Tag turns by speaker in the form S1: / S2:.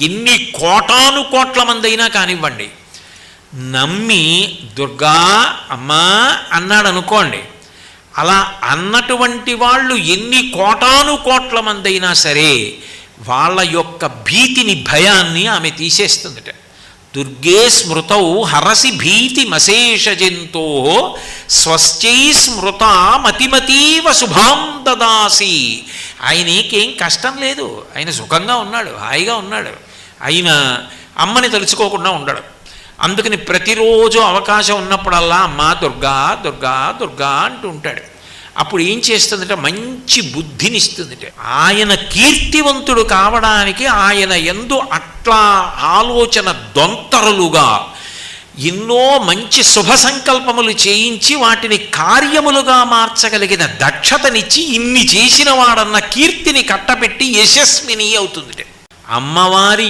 S1: ఎన్ని కోటాను కోట్ల మంది అయినా కానివ్వండి, నమ్మి దుర్గా అమ్మా అన్నాడు అనుకోండి, అలా అన్నటువంటి వాళ్ళు ఎన్ని కోటాను కోట్ల మంది అయినా సరే వాళ్ళ యొక్క భీతిని, భయాన్ని ఆమె తీసేస్తుందట. దుర్గే స్మృతౌ హరసి భీతి మశేష జంతో స్వస్థై స్మృత మతిమతీవ శుభాం దదాసి. ఆయనకేం కష్టం లేదు, ఆయన సుఖంగా ఉన్నాడు, హాయిగా ఉన్నాడు. ఆయన అమ్మని తలుచుకోకుండా ఉండడు. అందుకని ప్రతిరోజు అవకాశం ఉన్నప్పుడల్లా అమ్మా దుర్గా దుర్గా దుర్గా అంటూ ఉంటాడు. అప్పుడు ఏం చేస్తుందంటే మంచి బుద్ధినిస్తుందిట. ఆయన కీర్తివంతుడు కావడానికి ఆయన యందు అట్లా ఆలోచన దొంతరులుగా ఎన్నో మంచి శుభ సంకల్పములు చేయించి వాటిని కార్యములుగా మార్చగలిగిన దక్షతనిచ్చి ఇన్ని చేసిన వాడన్న కీర్తిని కట్టబెట్టి యశస్విని అవుతుందిట. అమ్మవారి